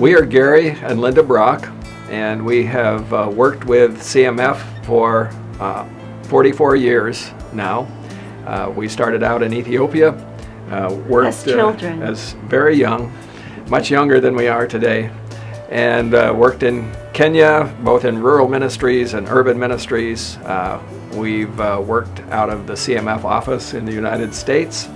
We are Garry and Linda Brock, and we have worked with CMF for 44 years now. We started out in Ethiopia, worked as children, as very young, much younger than we are today, and worked in Kenya, both in rural ministries and urban ministries. We've worked out of the CMF office in the United States,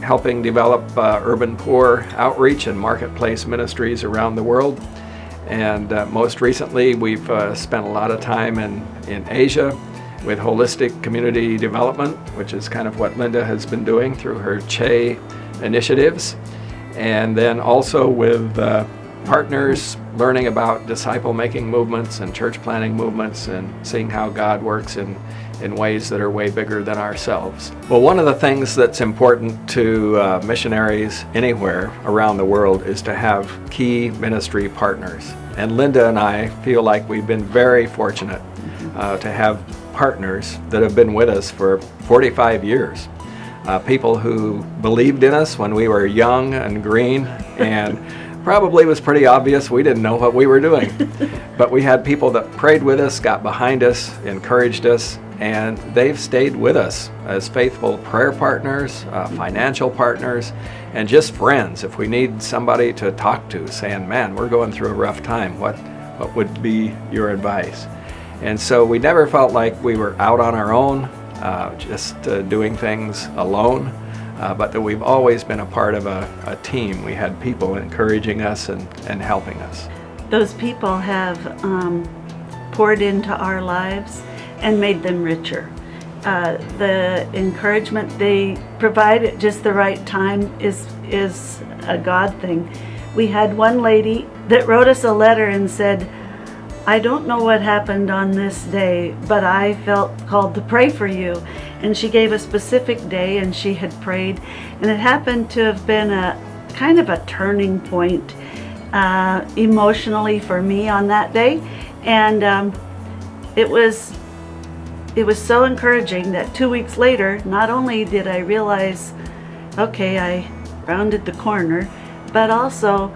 helping develop urban poor outreach and marketplace ministries around the world. And most recently, we've spent a lot of time in Asia with holistic community development, which is kind of what Linda has been doing through her CHE initiatives. And then also with partners, learning about disciple-making movements and church planting movements and seeing how God works in ways that are way bigger than ourselves. Well, one of the things that's important to missionaries anywhere around the world is to have key ministry partners. And Linda and I feel like we've been very fortunate to have partners that have been with us for 45 years. People who believed in us when we were young and green, and probably was pretty obvious we didn't know what we were doing. But we had people that prayed with us, got behind us, encouraged us, and they've stayed with us as faithful prayer partners, financial partners, and just friends. If we need somebody to talk to, saying, man, we're going through a rough time, what would be your advice? And so we never felt like we were out on our own, just doing things alone, but that we've always been a part of a team. We had people encouraging us and helping us. Those people have poured into our lives and made them richer. The encouragement they provide at just the right time is a God thing. We had one lady that wrote us a letter and said, I don't know what happened on this day, but I felt called to pray for you. And she gave a specific day, and she had prayed, and it happened to have been a kind of a turning point emotionally for me on that day. And it was so encouraging that 2 weeks later, not only did I realize, okay, I rounded the corner, but also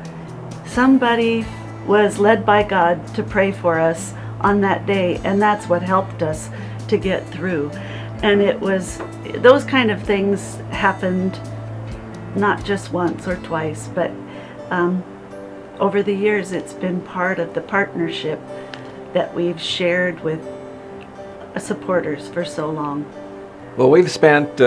somebody was led by God to pray for us on that day, and that's what helped us to get through. And it was, those kind of things happened not just once or twice, but over the years it's been part of the partnership that we've shared with supporters for so long. Well, we've spent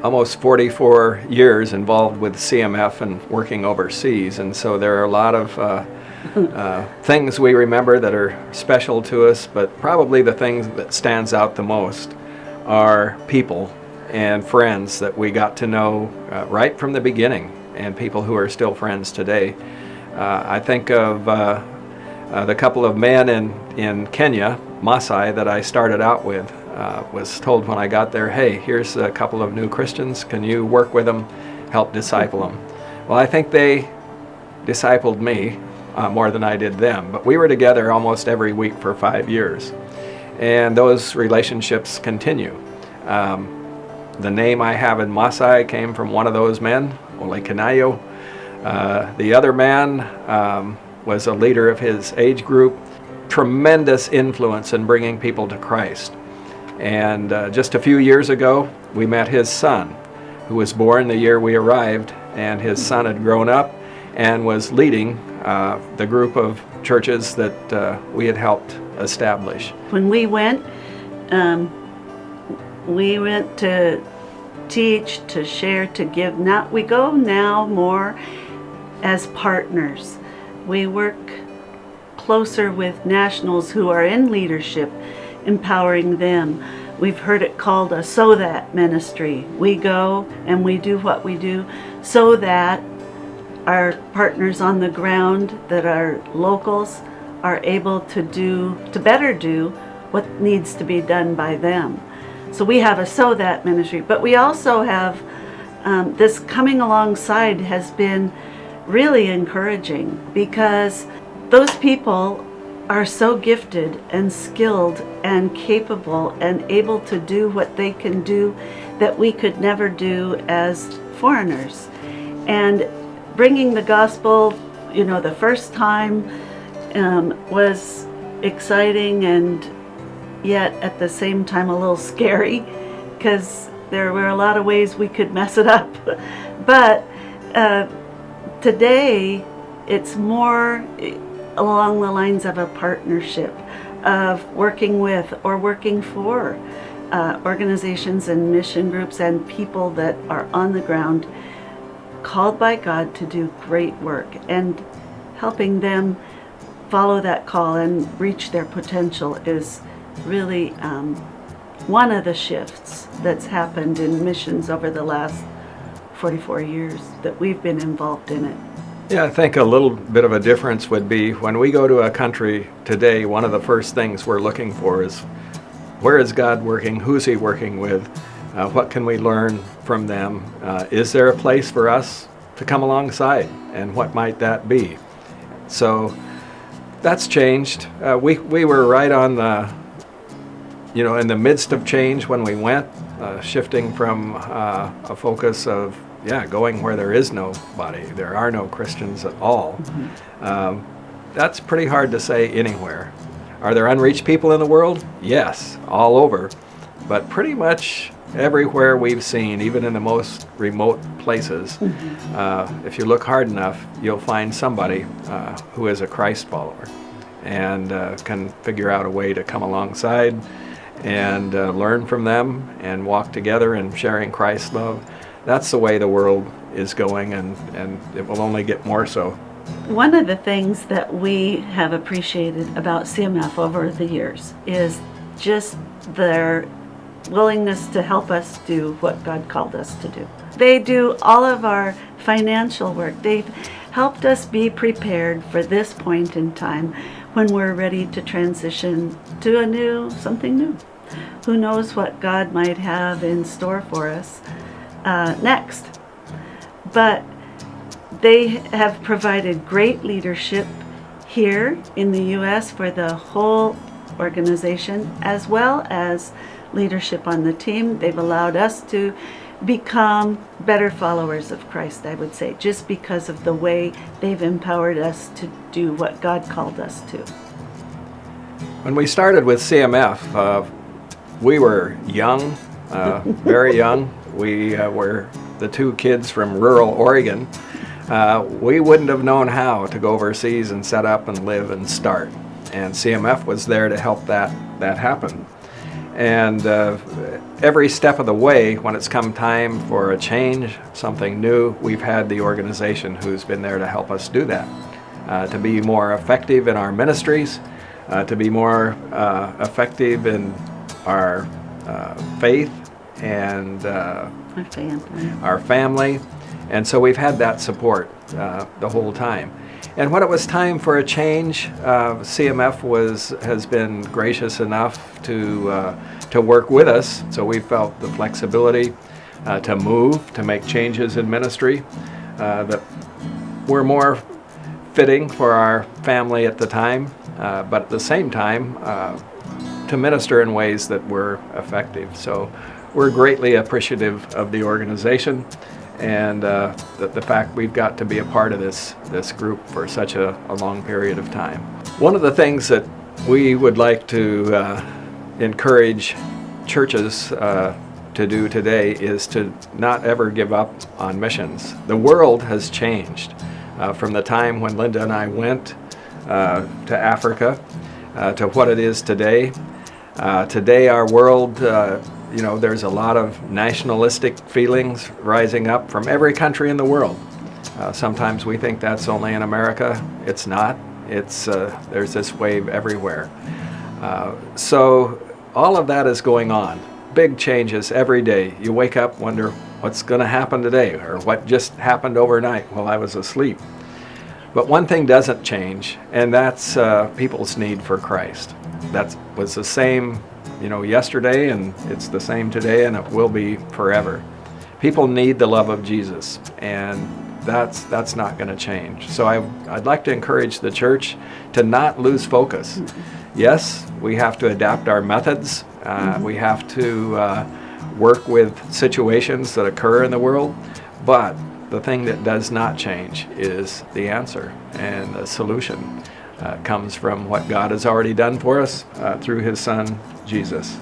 almost 44 years involved with CMF and working overseas, and so there are a lot of things we remember that are special to us, but probably the thing that stands out the most are people and friends that we got to know right from the beginning, and people who are still friends today. I think of the couple of men in Kenya, Maasai, that I started out with. Was told when I got there, hey, here's a couple of new Christians, can you work with them, help disciple them? Well, I think they discipled me more than I did them, but we were together almost every week for 5 years, and those relationships continue. The name I have in Maasai came from one of those men, Ole Kanayo. The other man was a leader of his age group, tremendous influence in bringing people to Christ. And just a few years ago, we met his son, who was born the year we arrived, and his son had grown up and was leading the group of churches that we had helped establish. When we went to teach, to share, to give. Now we go now more as partners. We work closer with nationals who are in leadership, empowering them. We've heard it called a so that ministry. We go and we do what we do so that our partners on the ground, that are locals, are able to better do what needs to be done by them. So we have a so that ministry, but we also have this coming alongside has been really encouraging, because those people are so gifted and skilled and capable and able to do what they can do that we could never do as foreigners. And bringing the gospel the first time was exciting and yet at the same time a little scary, because there were a lot of ways we could mess it up. But today it's more along the lines of a partnership, of working with or working for organizations and mission groups and people that are on the ground, called by God to do great work, and helping them follow that call and reach their potential is really one of the shifts that's happened in missions over the last 44 years that we've been involved in it. Yeah, I think a little bit of a difference would be when we go to a country today, one of the first things we're looking for is, where is God working? Who's He working with? What can we learn from them? Is there a place for us to come alongside? And what might that be? So that's changed. We were right on the, in the midst of change when we went, shifting from a focus of, going where there is nobody. There are no Christians at all. Mm-hmm. That's pretty hard to say anywhere. Are there unreached people in the world? Yes, all over. But pretty much everywhere we've seen, even in the most remote places, if you look hard enough, you'll find somebody who is a Christ follower and can figure out a way to come alongside and learn from them and walk together in sharing Christ's love. That's the way the world is going, and it will only get more so. One of the things that we have appreciated about CMF over the years is just their willingness to help us do what God called us to do. They do all of our financial work. They've helped us be prepared for this point in time when we're ready to transition to something new. Who knows what God might have in store for us next. But they have provided great leadership here in the U.S. for the whole organization, as well as leadership on the team. They've allowed us to become better followers of Christ, I would say, just because of the way they've empowered us to do what God called us to. When we started with CMF, we were young, very young. We were the two kids from rural Oregon. We wouldn't have known how to go overseas and set up and live and start. And CMF was there to help that happen. And every step of the way, when it's come time for a change, something new, we've had the organization who's been there to help us do that, to be more effective in our ministries, to be more effective in our faith and our family. And so we've had that support the whole time. And when it was time for a change, CMF has been gracious enough to work with us. So we felt the flexibility to move, to make changes in ministry that were more fitting for our family at the time, but at the same time to minister in ways that were effective. So we're greatly appreciative of the organization and the fact we've got to be a part of this group for such a long period of time. One of the things that we would like to encourage churches to do today is to not ever give up on missions. The world has changed from the time when Linda and I went to Africa to what it is today. Today our world, there's a lot of nationalistic feelings rising up from every country in the world. Sometimes we think that's only in America. It's not. There's this wave everywhere. So all of that is going on. Big changes every day. You wake up, wonder what's going to happen today, or what just happened overnight while I was asleep. But one thing doesn't change, and that's people's need for Christ. That was the same yesterday, and it's the same today, and it will be forever. People need the love of Jesus, and that's not going to change. So I'd like to encourage the church to not lose focus. Yes, we have to adapt our methods. We have to work with situations that occur in the world, but the thing that does not change is the answer, and the solution comes from what God has already done for us through His Son, Jesus.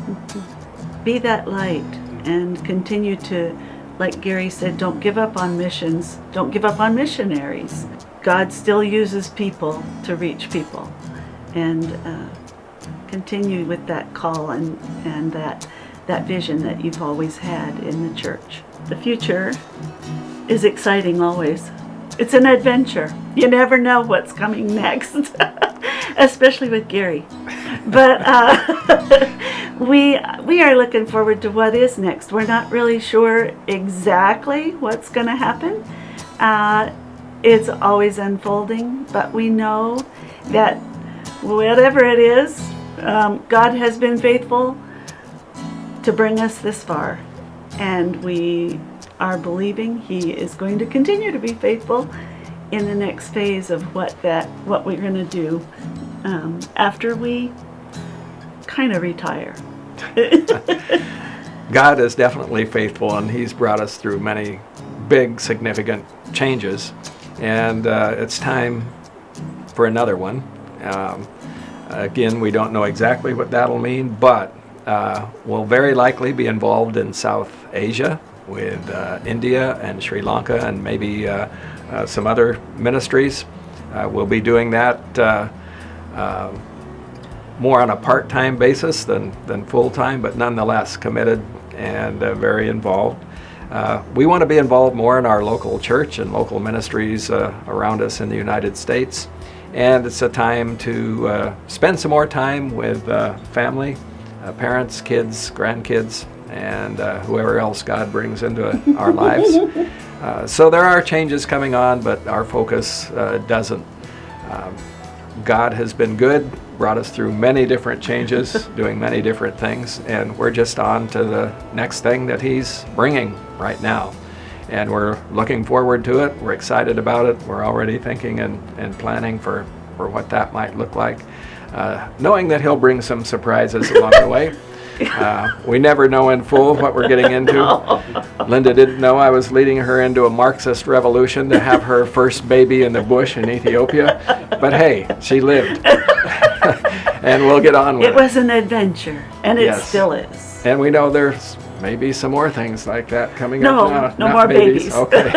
Be that light and continue to, like Garry said, don't give up on missions. Don't give up on missionaries. God still uses people to reach people. And continue with that call and that vision that you've always had in the church. The future is exciting always. It's an adventure. You never know what's coming next, especially with Garry. But we are looking forward to what is next. We're not really sure exactly what's going to happen. It's always unfolding, but we know that whatever it is, God has been faithful to bring us this far, and we are believing He is going to continue to be faithful in the next phase of what we're going to do after we kind of retire. God is definitely faithful, and He's brought us through many big, significant changes, and it's time for another one. Again, we don't know exactly what that'll mean, but we'll very likely be involved in South Asia with India and Sri Lanka and maybe some other ministries. We'll be doing that more on a part-time basis than full-time, but nonetheless committed and very involved. We want to be involved more in our local church and local ministries around us in the United States. And it's a time to spend some more time with family, parents, kids, grandkids, and whoever else God brings into our lives. So there are changes coming on, but our focus doesn't. God has been good, brought us through many different changes, doing many different things, and we're just on to the next thing that He's bringing right now. And we're looking forward to it. We're excited about it. We're already thinking and planning for what that might look like, knowing that He'll bring some surprises along the way. We never know in full what we're getting into. No. Linda didn't know I was leading her into a Marxist revolution to have her first baby in the bush in Ethiopia. But hey, she lived. And we'll get on with it. It was an adventure, and it Yes. still is. And we know there's maybe some more things like that coming No, up. no more babies. Okay.